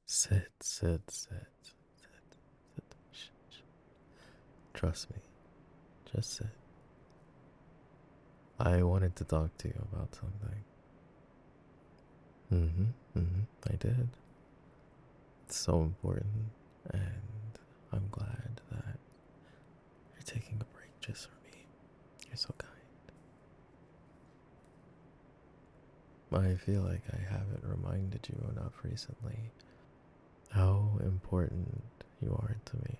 Sit, sit, sit, sit, sit. Shh. Trust me. Just sit. I wanted to talk to you about something. I did. It's so important, and I'm glad that you're taking a break just for me. You're so kind. I feel like I haven't reminded you enough recently how important you are to me.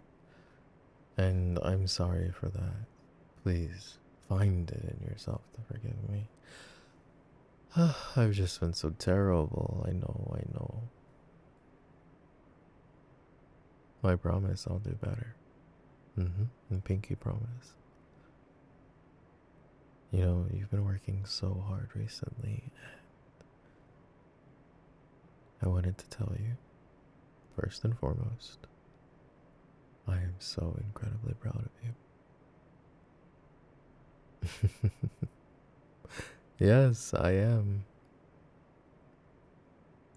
And I'm sorry for that. Please find it in yourself to forgive me. I've just been so terrible. I know, I know. I promise I'll do better. And pinky promise. You know, you've been working so hard recently. I wanted to tell you, first and foremost, I am so incredibly proud of you. Yes, I am.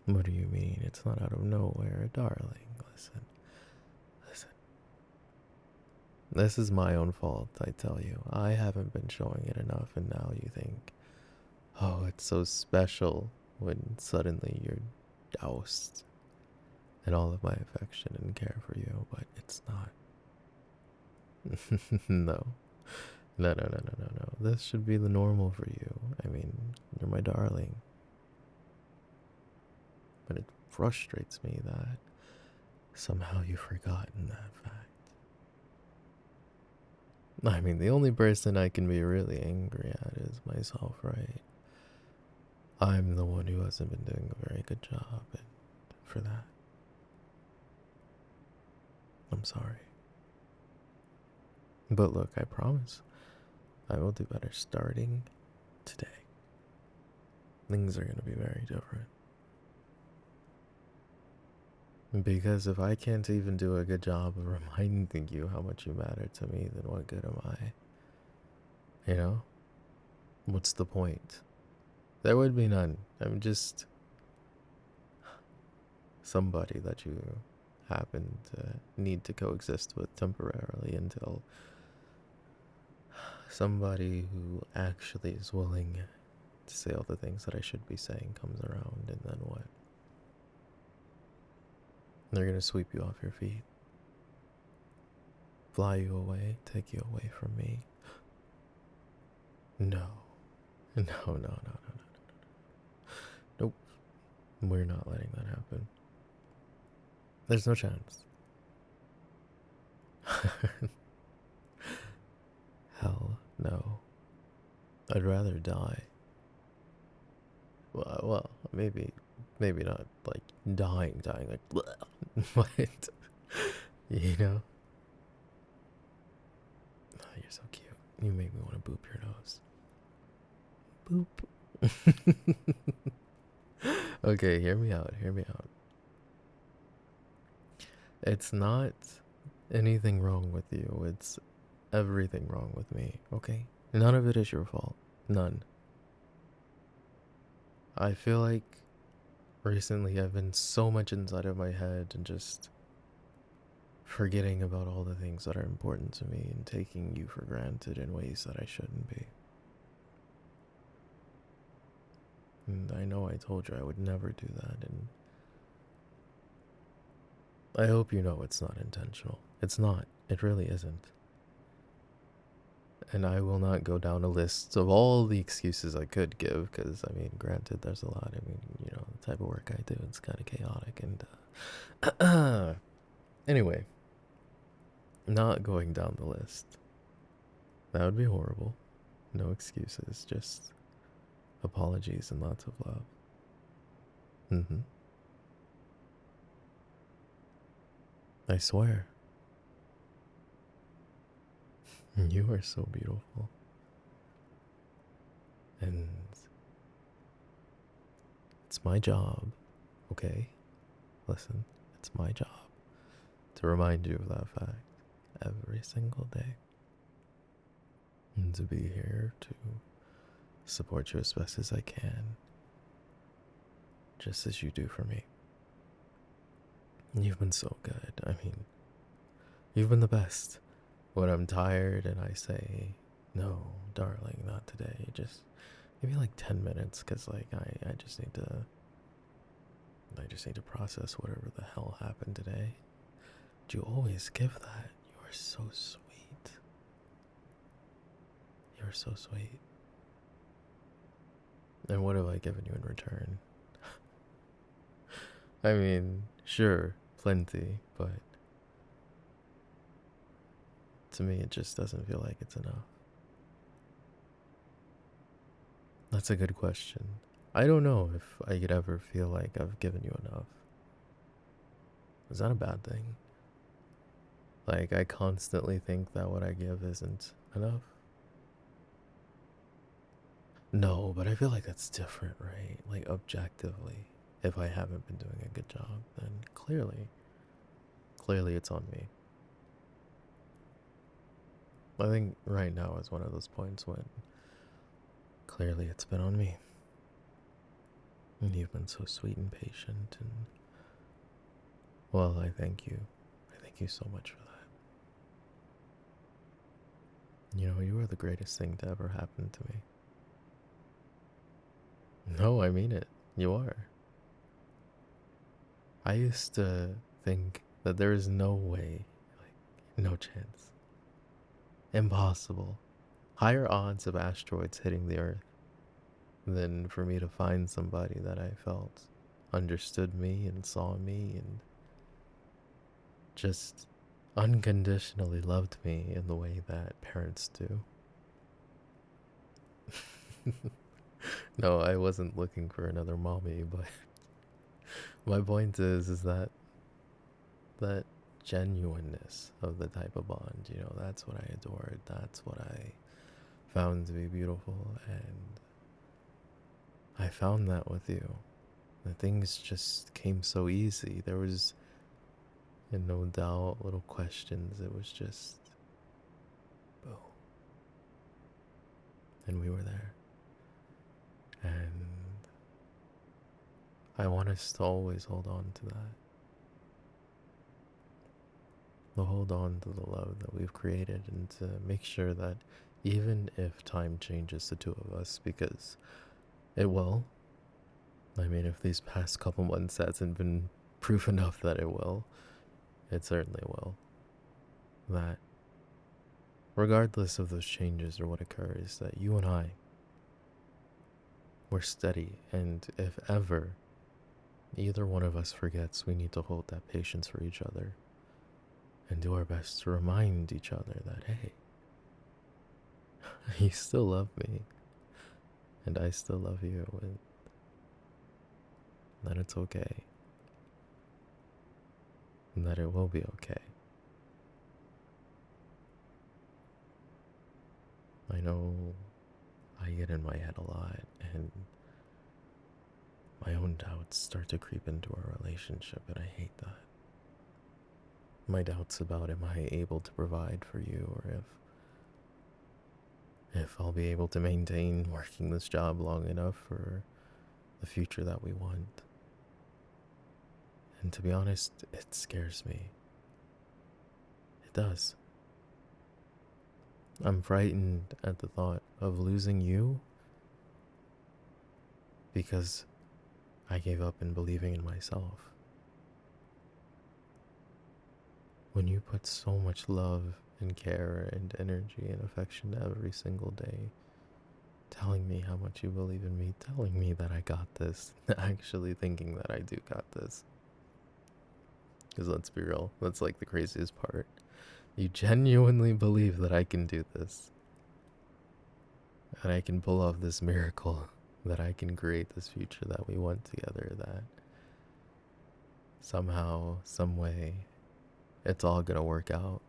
What do you mean? It's not out of nowhere, darling. Listen, listen. This is my own fault, I tell you. I haven't been showing it enough, and now you think, oh, it's so special when suddenly you're doused in all of my affection and care for you, but it's not. No. No, no, no, no, no, no. This should be the normal for you. I mean, you're my darling. But it frustrates me that somehow you've forgotten that fact. I mean, the only person I can be really angry at is myself, right? I'm the one who hasn't been doing a very good job, and for that, I'm sorry. But look, I promise I will do better starting today. Things are going to be very different. Because if I can't even do a good job of reminding you how much you matter to me, then what good am I? You know? What's the point? There would be none. I'm just somebody that you happen to need to coexist with temporarily until somebody who actually is willing to say all the things that I should be saying comes around, and then what? They're gonna sweep you off your feet, fly you away, take you away from me. No. No, no, no, no, no, no. Nope. We're not letting that happen. There's no chance. Hell no. I'd rather die. Well, maybe not like dying, like, but you know. Oh, you're so cute. You make me want to boop your nose. Boop. Okay, hear me out. Hear me out. It's not anything wrong with you. It's everything wrong with me. Okay, none of it is your fault. None. I feel like recently I've been so much inside of my head and just forgetting about all the things that are important to me and taking you for granted in ways that I shouldn't be. And I know I told you I would never do that, and I hope you know it's not intentional. It's not. It really isn't. And I will not go down a list of all the excuses I could give, because, I mean, granted, there's a lot. I mean, you know, the type of work I do, it's kind of chaotic, and, anyway, not going down the list. That would be horrible. No excuses, just apologies and lots of love. I swear. You are so beautiful. And it's my job, okay? Listen, it's my job to remind you of that fact every single day. And to be here to support you as best as I can, just as you do for me. You've been so good. I mean, you've been the best. When I'm tired and I say, no, darling, not today, just give me like 10 minutes because, like, I just need to. I just need to process whatever the hell happened today. But you always give that. You are so sweet. You're so sweet. And what have I given you in return? I mean, sure, plenty, but to me it just doesn't feel like it's enough. That's a good question. I don't know if I could ever feel like I've given you enough. Is that a bad thing? Like, I constantly think that what I give isn't enough? No, but I feel like that's different, right? Like, objectively, if I haven't been doing a good job, then clearly it's on me. I think right now is one of those points when clearly it's been on me. And you've been so sweet and patient, and well, I thank you. I thank you so much for that. You know, you are the greatest thing to ever happen to me. No, I mean it. You are. I used to think that there is no way, like, no chance. Impossible. Higher odds of asteroids hitting the Earth than for me to find somebody that I felt understood me and saw me and just unconditionally loved me in the way that parents do. No, I wasn't looking for another mommy, but my point is that that genuineness of the type of bond, you know, that's what I adored. That's what I found to be beautiful, and I found that with you. The things just came so easy. There was no doubt, little questions. It was just boom. And we were there. And I want us to always hold on to that. To hold on to the love that we've created and to make sure that even if time changes the two of us, because it will. I mean, if these past couple months hasn't been proof enough that it will, it certainly will. That regardless of those changes or what occurs, that you and I, we're steady, and if ever either one of us forgets, we need to hold that patience for each other and do our best to remind each other that, hey, you still love me, and I still love you, and that it's okay, and that it will be okay. I know I get in my head a lot, and my own doubts start to creep into our relationship, and I hate that. My doubts about am I able to provide for you, or if I'll be able to maintain working this job long enough for the future that we want. And to be honest, it scares me. It does. I'm frightened at the thought of losing you because I gave up in believing in myself. When you put so much love and care and energy and affection every single day, telling me how much you believe in me, telling me that I got this, actually thinking that I do got this. Because let's be real, that's like the craziest part. You genuinely believe that I can do this. And I can pull off this miracle, that I can create this future that we want together, that somehow, some way, it's all gonna work out.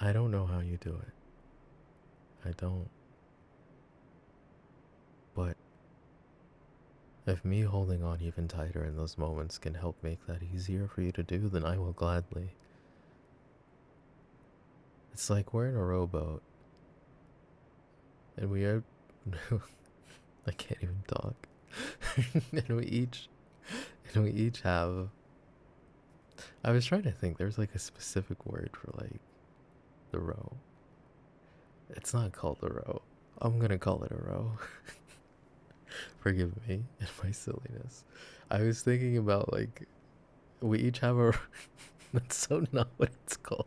I don't know how you do it. I don't. But if me holding on even tighter in those moments can help make that easier for you to do, then I will gladly. It's like we're in a rowboat. And we are... I can't even talk. And we each And we each have. I was trying to think. There's like a specific word for like the row. It's not called a row. I'm gonna call it a row. Forgive me and my silliness. I was thinking about like we each have a. That's so not what it's called.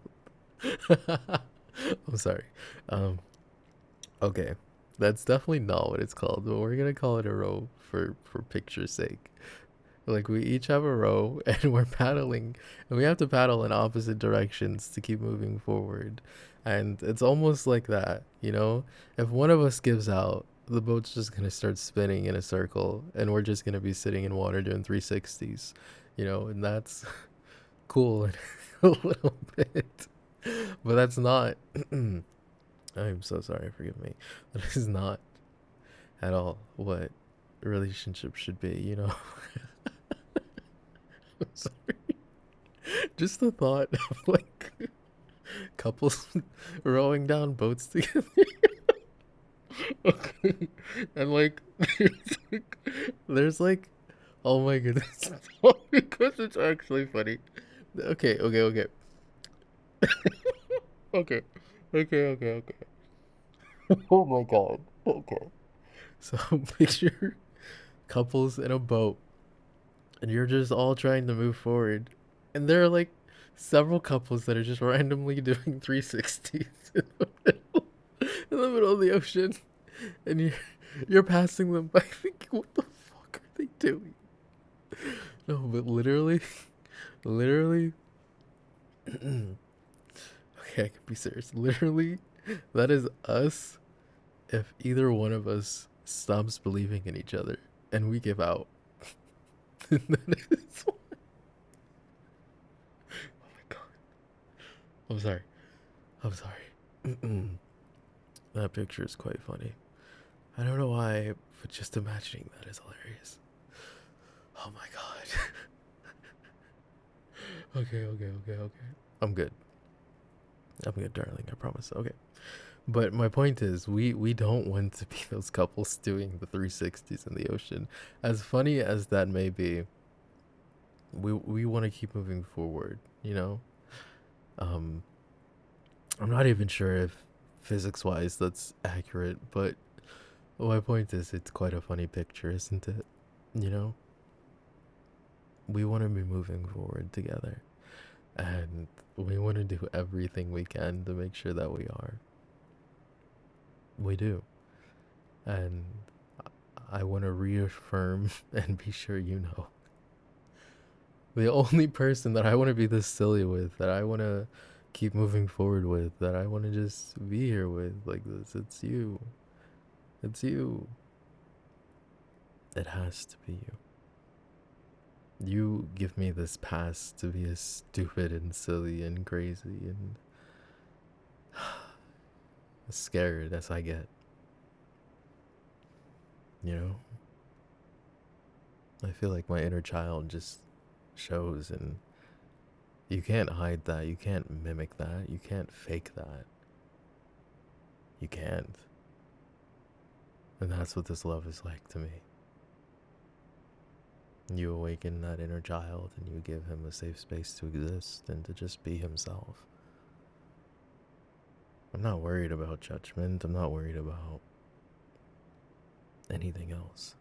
I'm sorry. Um. Okay, that's definitely not what it's called, but we're gonna call it a row for picture's sake. Like we each have a row and we're paddling and we have to paddle in opposite directions to keep moving forward. And it's almost like that, you know? If one of us gives out, the boat's just gonna start spinning in a circle and we're just gonna be sitting in water doing 360s, you know, and that's cool a little bit. But that's not I'm so sorry, forgive me. That is not at all what relationships should be, you know? I'm sorry. Just the thought of like couples rowing down boats together. Okay. And like there's like oh my goodness. Because it's actually funny. Okay. Okay. Okay. Oh my god. Okay. So picture couples in a boat and you're just all trying to move forward. And there are like several couples that are just randomly doing 360s in the middle of the ocean. And you're passing them by thinking, what the fuck are they doing? No, but literally, okay, I can be serious. Literally, that is us if either one of us stops believing in each other and we give out. That is. Oh my god. I'm sorry. That picture is quite funny. I don't know why, but just imagining that is hilarious. Oh my god. Okay. I'm good, darling. I promise. Okay. But my point is, we don't want to be those couples doing the 360s in the ocean. As funny as that may be, we want to keep moving forward, you know? Um, I'm not even sure if physics-wise that's accurate, but my point is, it's quite a funny picture, isn't it? You know? We want to be moving forward together. And we want to do everything we can to make sure that we are. We do. And I want to reaffirm and be sure you know. The only person that I want to be this silly with, that I want to keep moving forward with, that I want to just be here with like this, it's you. It's you. It has to be you. You give me this pass to be as stupid and silly and crazy and as scared as I get. You know? I feel like my inner child just shows, and you can't hide that. You can't mimic that. You can't fake that. You can't. And that's what this love is like to me. You awaken that inner child and you give him a safe space to exist and to just be himself. I'm not worried about judgment. I'm not worried about anything else.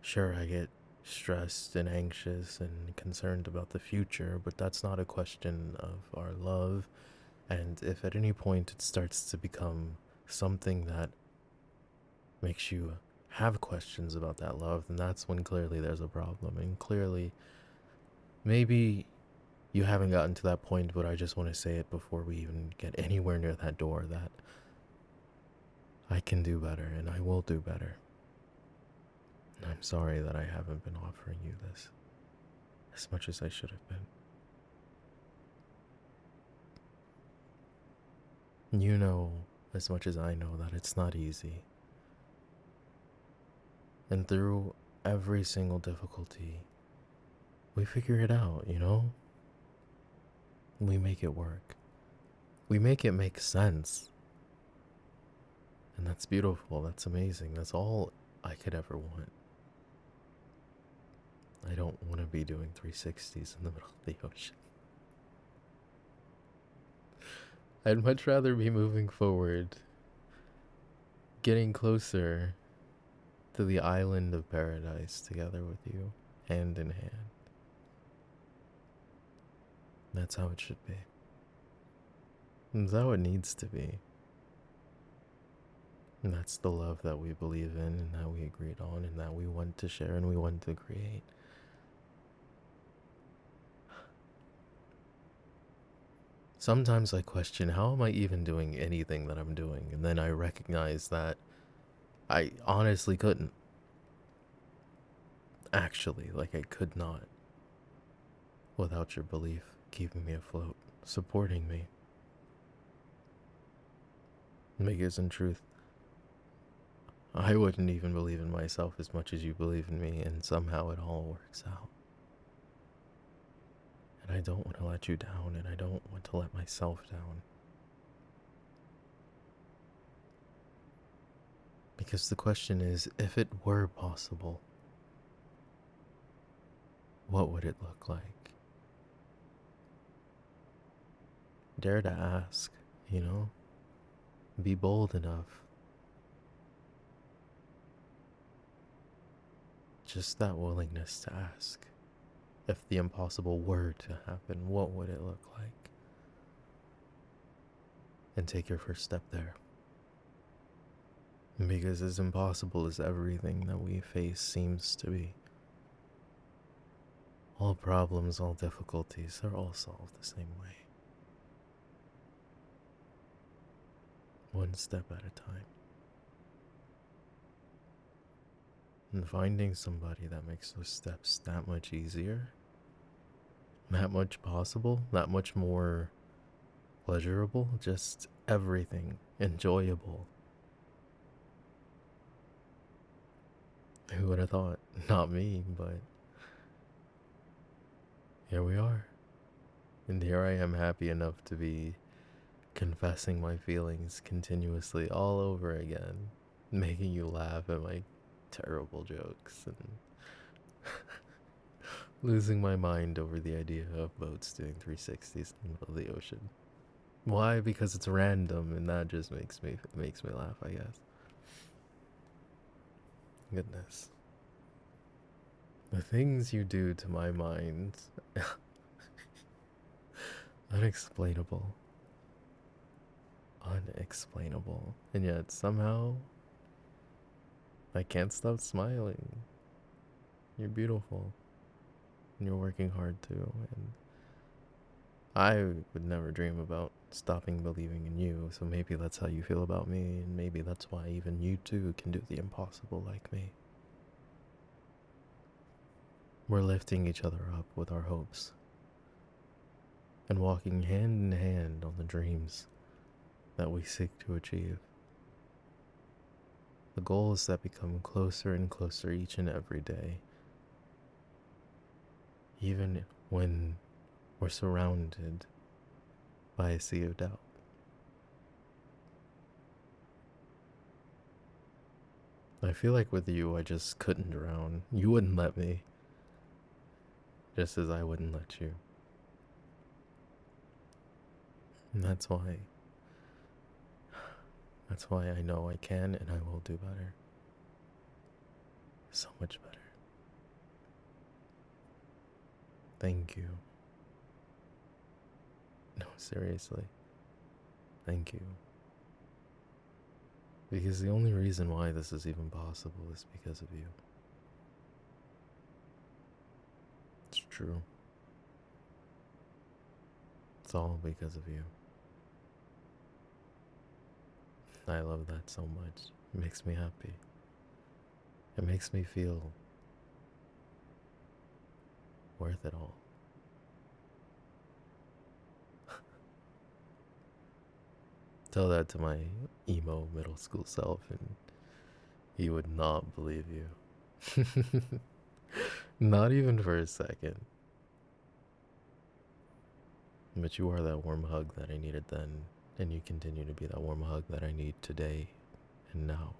Sure, I get stressed and anxious and concerned about the future, but that's not a question of our love. And if at any point it starts to become something that makes you have questions about that love, then that's when clearly there's a problem. And clearly, maybe you haven't gotten to that point, but I just want to say it before we even get anywhere near that door, that I can do better and I will do better. And I'm sorry that I haven't been offering you this as much as I should have been. You know as much as I know that it's not easy. And through every single difficulty, we figure it out, you know? We make it work. We make it make sense. And that's beautiful. That's amazing. That's all I could ever want. don't want to be doing 360s in the middle of the ocean. I'd much rather be moving forward, getting closer to the island of paradise together with you, hand in hand. That's how it should be. That's how it needs to be. And that's the love that we believe in and that we agreed on and that we want to share and we want to create. Sometimes I question, how am I even doing anything that I'm doing? And then I recognize that I honestly couldn't. Actually, like I could not. Without your belief, keeping me afloat, supporting me. Because in truth, I wouldn't even believe in myself as much as you believe in me, and somehow it all works out. And I don't want to let you down, and I don't want to let myself down. Because the question is, if it were possible, what would it look like? Dare to ask, you know? Be bold enough. Just that willingness to ask. If the impossible were to happen, what would it look like? And take your first step there. Because as impossible as everything that we face seems to be, all problems, all difficulties are all solved the same way. One step at a time. And finding somebody that makes those steps that much easier, that much possible, that much more pleasurable, just everything enjoyable. Who would have thought? Not me, but here we are. And here I am, happy enough to be confessing my feelings continuously all over again, making you laugh at my terrible jokes and losing my mind over the idea of boats doing 360s in the middle of the ocean. Why? Because it's random, and that just makes me laugh, I guess. Goodness. The things you do to my mind, unexplainable. Unexplainable. And yet somehow I can't stop smiling. You're beautiful. And you're working hard too. And I would never dream about stopping believing in you. So maybe that's how you feel about me. And maybe that's why even you too can do the impossible like me. We're lifting each other up with our hopes. And walking hand in hand on the dreams that we seek to achieve. The goals that become closer and closer each and every day. Even when we're surrounded by a sea of doubt. I feel like with you, I just couldn't drown. You wouldn't let me. Just as I wouldn't let you. And that's why I know I can and I will do better. So much better. Thank you. No, seriously. Thank you. Because the only reason why this is even possible is because of you. It's true. It's all because of you. I love that so much. It makes me happy. It makes me feel worth it all. Tell that to my emo middle school self and he would not believe you. Not even for a second. But you are that warm hug that I needed then, and you continue to be that warm hug that I need today and now.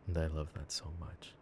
And I love that so much.